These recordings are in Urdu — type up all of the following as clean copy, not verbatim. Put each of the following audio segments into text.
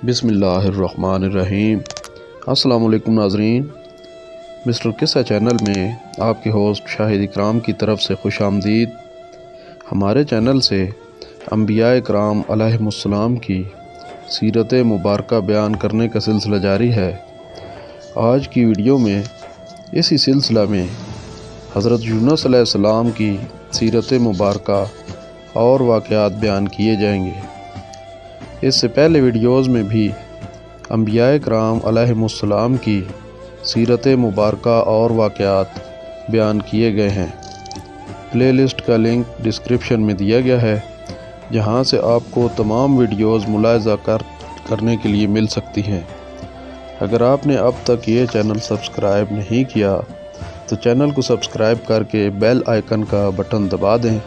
بسم اللہ الرحمن الرحیم۔ السلام علیکم ناظرین، مسٹر قصہ چینل میں آپ کے ہوسٹ شاہد اکرام کی طرف سے خوش آمدید۔ ہمارے چینل سے انبیاء کرام علیہم السلام کی سیرت مبارکہ بیان کرنے کا سلسلہ جاری ہے۔ آج کی ویڈیو میں اسی سلسلہ میں حضرت یونس علیہ السلام کی سیرت مبارکہ اور واقعات بیان کیے جائیں گے۔ اس سے پہلے ویڈیوز میں بھی انبیاء کرام علیہم السلام کی سیرت مبارکہ اور واقعات بیان کیے گئے ہیں۔ پلے لسٹ کا لنک ڈسکرپشن میں دیا گیا ہے، جہاں سے آپ کو تمام ویڈیوز ملاحظہ کرنے کے لیے مل سکتی ہیں۔ اگر آپ نے اب تک یہ چینل سبسکرائب نہیں کیا تو چینل کو سبسکرائب کر کے بیل آئیکن کا بٹن دبا دیں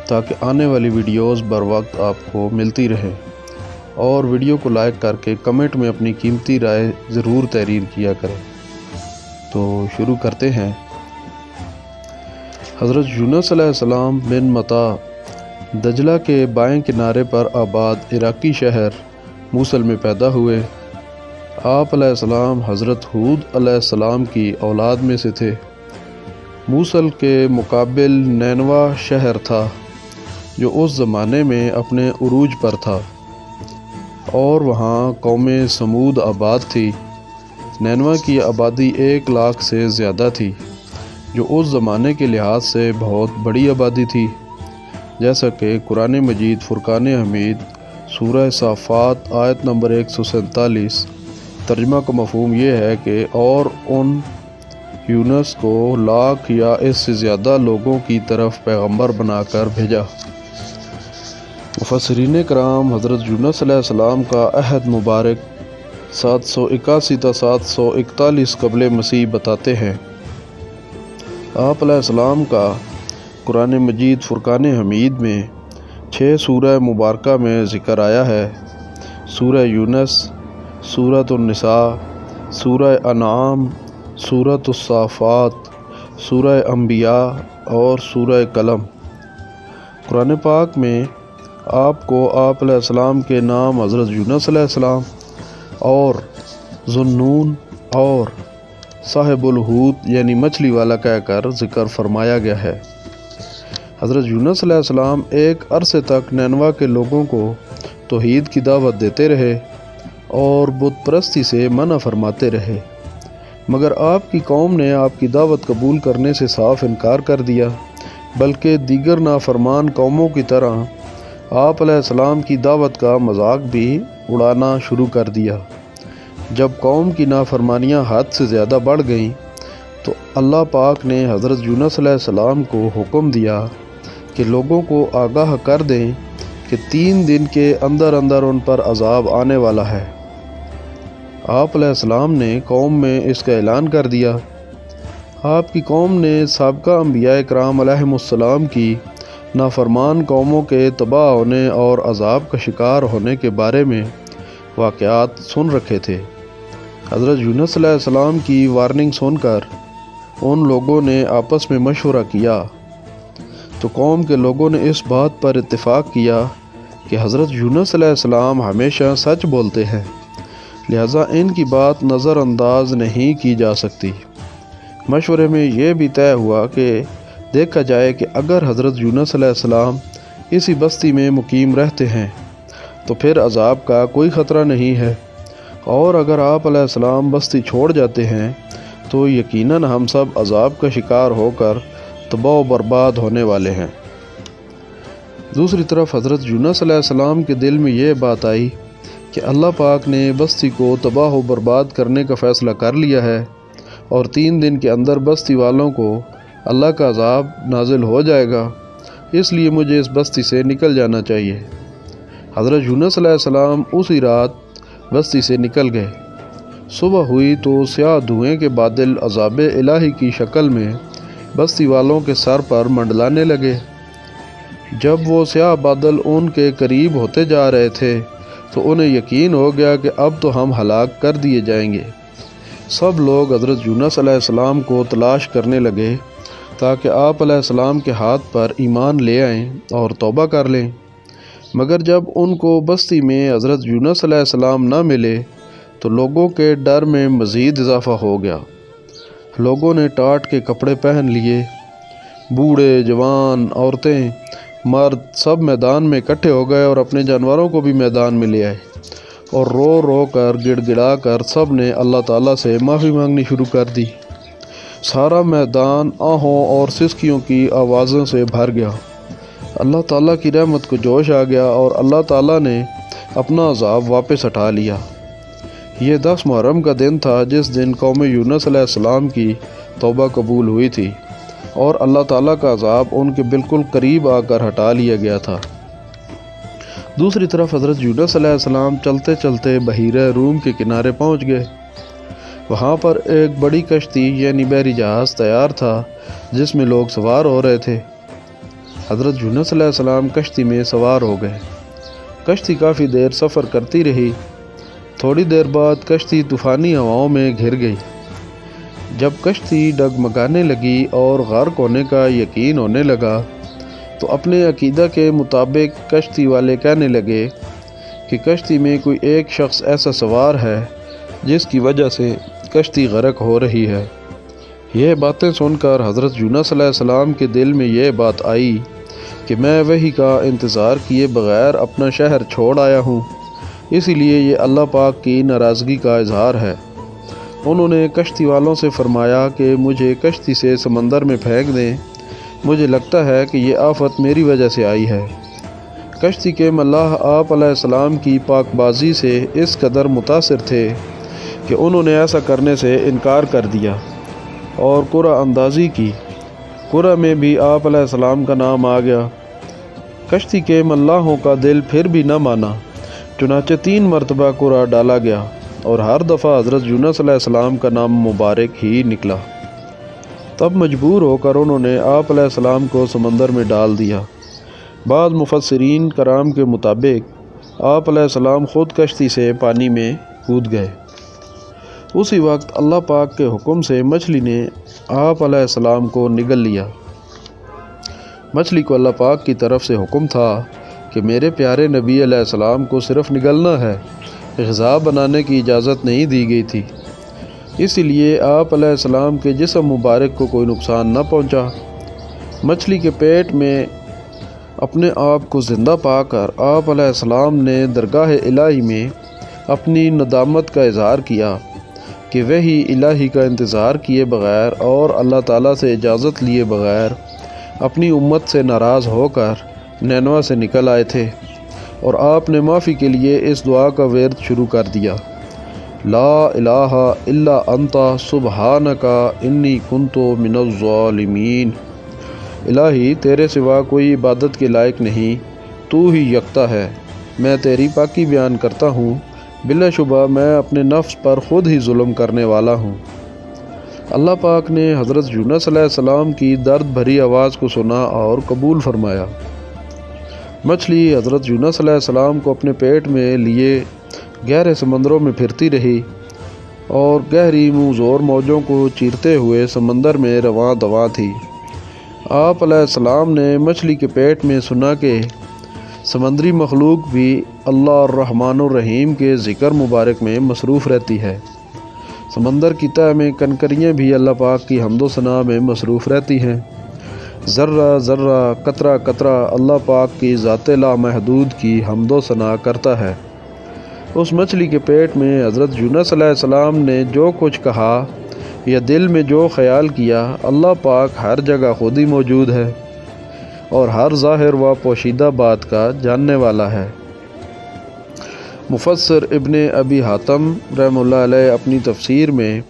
تاکہ آنے والی ویڈیوز بر وقت آپ کو ملتی رہے، اور ویڈیو کو لائک کر کے کمنٹ میں اپنی قیمتی رائے ضرور تحریر کیا کریں۔ تو شروع کرتے ہیں۔ حضرت یونس علیہ السلام بن متا دجلہ کے بائیں کنارے پر آباد عراقی شہر موصل میں پیدا ہوئے۔ آپ علیہ السلام حضرت ہود علیہ السلام کی اولاد میں سے تھے۔ موصل کے مقابل نینوا شہر تھا جو اس زمانے میں اپنے عروج پر تھا، اور وہاں قوم سمود آباد تھی۔ نینوا کی آبادی 1 لاکھ سے زیادہ تھی، جو اس زمانے کے لحاظ سے بہت بڑی آبادی تھی، جیسا کہ قرآن مجید فرقان حمید سورہ صافات آیت نمبر 147 ترجمہ کا مفہوم یہ ہے کہ اور ان یونس کو 1 لاکھ یا اس سے زیادہ لوگوں کی طرف پیغمبر بنا کر بھیجا۔ مفسرین کرام حضرت یونس علیہ السلام کا عہد مبارک 781 تا 741 قبل مسیح بتاتے ہیں۔ آپ علیہ السلام کا قرآن مجید فرقان حمید میں 6 سورہ مبارکہ میں ذکر آیا ہے۔ سورہ یونس، سورۃ النساء، سورہ انعام، سورۃ الصافات، سورہ انبیاء اور سورہ قلم۔ قرآن پاک میں آپ کو آپ علیہ السلام کے نام حضرت یونس علیہ السلام اور ذوالنون اور صاحب الحوت یعنی مچھلی والا کہہ کر ذکر فرمایا گیا ہے۔ حضرت یونس علیہ السلام ایک عرصے تک نینوا کے لوگوں کو توحید کی دعوت دیتے رہے اور بت پرستی سے منع فرماتے رہے، مگر آپ کی قوم نے آپ کی دعوت قبول کرنے سے صاف انکار کر دیا، بلکہ دیگر نافرمان قوموں کی طرح آپ علیہ السلام کی دعوت کا مذاق بھی اڑانا شروع کر دیا۔ جب قوم کی نافرمانیاں حد سے زیادہ بڑھ گئیں تو اللہ پاک نے حضرت یونس علیہ السلام کو حکم دیا کہ لوگوں کو آگاہ کر دیں کہ 3 دن کے اندر اندر ان پر عذاب آنے والا ہے۔ آپ علیہ السلام نے قوم میں اس کا اعلان کر دیا۔ آپ کی قوم نے سابقہ انبیاء کرام علیہم السلام کی نافرمان قوموں کے تباہ ہونے اور عذاب کا شکار ہونے کے بارے میں واقعات سن رکھے تھے۔ حضرت یونس علیہ السلام کی وارننگ سن کر ان لوگوں نے آپس میں مشورہ کیا تو قوم کے لوگوں نے اس بات پر اتفاق کیا کہ حضرت یونس علیہ السلام ہمیشہ سچ بولتے ہیں، لہٰذا ان کی بات نظر انداز نہیں کی جا سکتی۔ مشورے میں یہ بھی طے ہوا کہ دیکھا جائے کہ اگر حضرت یونس علیہ السلام اسی بستی میں مقیم رہتے ہیں تو پھر عذاب کا کوئی خطرہ نہیں ہے، اور اگر آپ علیہ السلام بستی چھوڑ جاتے ہیں تو یقیناً ہم سب عذاب کا شکار ہو کر تباہ و برباد ہونے والے ہیں۔ دوسری طرف حضرت یونس علیہ السلام کے دل میں یہ بات آئی کہ اللہ پاک نے بستی کو تباہ و برباد کرنے کا فیصلہ کر لیا ہے، اور 3 دن کے اندر بستی والوں کو اللہ کا عذاب نازل ہو جائے گا، اس لیے مجھے اس بستی سے نکل جانا چاہیے۔ حضرت یونس علیہ السلام اسی رات بستی سے نکل گئے۔ صبح ہوئی تو سیاہ دھوئیں کے بادل عذاب الہی کی شکل میں بستی والوں کے سر پر منڈلانے لگے۔ جب وہ سیاہ بادل ان کے قریب ہوتے جا رہے تھے تو انہیں یقین ہو گیا کہ اب تو ہم ہلاک کر دیے جائیں گے۔ سب لوگ حضرت یونس علیہ السلام کو تلاش کرنے لگے تاکہ آپ علیہ السلام کے ہاتھ پر ایمان لے آئیں اور توبہ کر لیں۔ مگر جب ان کو بستی میں حضرت یونس علیہ السلام نہ ملے تو لوگوں کے ڈر میں مزید اضافہ ہو گیا۔ لوگوں نے ٹاٹ کے کپڑے پہن لیے، بوڑھے، جوان، عورتیں، مرد سب میدان میں اکٹھے ہو گئے اور اپنے جانوروں کو بھی میدان میں لے آئے، اور رو رو کر گڑ گڑا کر سب نے اللہ تعالیٰ سے معافی مانگنی شروع کر دی۔ سارا میدان آہوں اور سسکیوں کی آوازوں سے بھر گیا۔ اللہ تعالیٰ کی رحمت کو جوش آ گیا اور اللہ تعالیٰ نے اپنا عذاب واپس ہٹا لیا۔ یہ 10 محرم کا دن تھا جس دن قوم یونس علیہ السلام کی توبہ قبول ہوئی تھی اور اللہ تعالیٰ کا عذاب ان کے بالکل قریب آ کر ہٹا لیا گیا تھا۔ دوسری طرف حضرت یونس علیہ السلام چلتے چلتے بحیرہ روم کے کنارے پہنچ گئے۔ وہاں پر ایک بڑی کشتی یعنی بحری جہاز تیار تھا جس میں لوگ سوار ہو رہے تھے۔ حضرت یونس علیہ السلام کشتی میں سوار ہو گئے۔ کشتی کافی دیر سفر کرتی رہی۔ تھوڑی دیر بعد کشتی طوفانی ہواؤں میں گھر گئی۔ جب کشتی ڈگمگانے لگی اور غرق ہونے کا یقین ہونے لگا تو اپنے عقیدہ کے مطابق کشتی والے کہنے لگے کہ کشتی میں کوئی ایک شخص ایسا سوار ہے جس کی وجہ سے کشتی غرق ہو رہی ہے۔ یہ باتیں سن کر حضرت یونس علیہ السلام کے دل میں یہ بات آئی کہ میں وحی کا انتظار کیے بغیر اپنا شہر چھوڑ آیا ہوں، اسی لیے یہ اللہ پاک کی ناراضگی کا اظہار ہے۔ انہوں نے کشتی والوں سے فرمایا کہ مجھے کشتی سے سمندر میں پھینک دیں، مجھے لگتا ہے کہ یہ آفت میری وجہ سے آئی ہے۔ کشتی کے ملاح آپ علیہ السلام کی پاک بازی سے اس قدر متاثر تھے کہ انہوں نے ایسا کرنے سے انکار کر دیا اور قرعہ اندازی کی۔ قرعہ میں بھی آپ علیہ السلام کا نام آ گیا۔ کشتی کے ملاحوں کا دل پھر بھی نہ مانا، چنانچہ 3 مرتبہ قرعہ ڈالا گیا اور ہر دفعہ حضرت یونس علیہ السلام کا نام مبارک ہی نکلا۔ تب مجبور ہو کر انہوں نے آپ علیہ السلام کو سمندر میں ڈال دیا۔ بعض مفسرین کرام کے مطابق آپ علیہ السلام خود کشتی سے پانی میں کود گئے۔ اسی وقت اللہ پاک کے حکم سے مچھلی نے آپ علیہ السلام کو نگل لیا۔ مچھلی کو اللہ پاک کی طرف سے حکم تھا کہ میرے پیارے نبی علیہ السلام کو صرف نگلنا ہے، غذا بنانے کی اجازت نہیں دی گئی تھی، اسی لیے آپ علیہ السلام کے جسم مبارک کو کوئی نقصان نہ پہنچا۔ مچھلی کے پیٹ میں اپنے آپ کو زندہ پا کر آپ علیہ السلام نے درگاہ الہی میں اپنی ندامت کا اظہار کیا کہ وہی الہی کا انتظار کیے بغیر اور اللہ تعالیٰ سے اجازت لیے بغیر اپنی امت سے ناراض ہو کر نینوا سے نکل آئے تھے، اور آپ نے معافی کے لیے اس دعا کا ورد شروع کر دیا، لا الہ الا انت سبحانک انی کنت من الظالمین۔ الہی تیرے سوا کوئی عبادت کے لائق نہیں، تو ہی یکتا ہے، میں تیری پاکی بیان کرتا ہوں، بلا شبہ میں اپنے نفس پر خود ہی ظلم کرنے والا ہوں۔ اللہ پاک نے حضرت یونس علیہ السلام کی درد بھری آواز کو سنا اور قبول فرمایا۔ مچھلی حضرت یونس علیہ السلام کو اپنے پیٹ میں لیے گہرے سمندروں میں پھرتی رہی اور گہری منہ زور موجوں کو چیرتے ہوئے سمندر میں رواں دواں تھی۔ آپ علیہ السلام نے مچھلی کے پیٹ میں سنا کہ سمندری مخلوق بھی اللہ الرحمن الرحیم کے ذکر مبارک میں مصروف رہتی ہے۔ سمندر کی تہہ میں کنکریاں بھی اللہ پاک کی حمد و ثنا میں مصروف رہتی ہیں۔ ذرہ ذرہ قطرہ قطرہ اللہ پاک کی ذات لامحدود کی حمد و ثنا کرتا ہے۔ اس مچھلی کے پیٹ میں حضرت یونس علیہ السلام نے جو کچھ کہا یا دل میں جو خیال کیا، اللہ پاک ہر جگہ خود ہی موجود ہے اور ہر ظاہر و پوشیدہ بات کا جاننے والا ہے۔ مفسر ابن ابی حاتم رحمہ اللہ علیہ اپنی تفسیر میں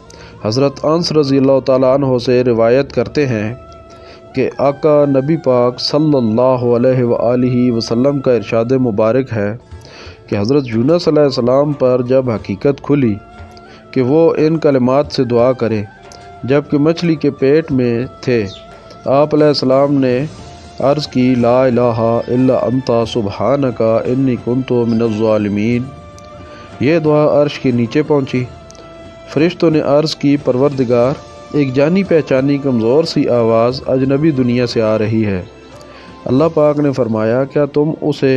حضرت انس رضی اللہ تعالیٰ عنہ سے روایت کرتے ہیں کہ آقا نبی پاک صلی اللہ علیہ وآلہ وسلم کا ارشاد مبارک ہے کہ حضرت یونس علیہ السلام پر جب حقیقت کھلی کہ وہ ان کلمات سے دعا کرے جب کہ مچھلی کے پیٹ میں تھے، آپ علیہ السلام نے عرض کی، لا الہ الا انت سبحانک انی کنت من الظالمین۔ یہ دعا عرش کے نیچے پہنچی۔ فرشتوں نے عرض کی، پروردگار، ایک جانی پہچانی کمزور سی آواز اجنبی دنیا سے آ رہی ہے۔ اللہ پاک نے فرمایا، کیا تم اسے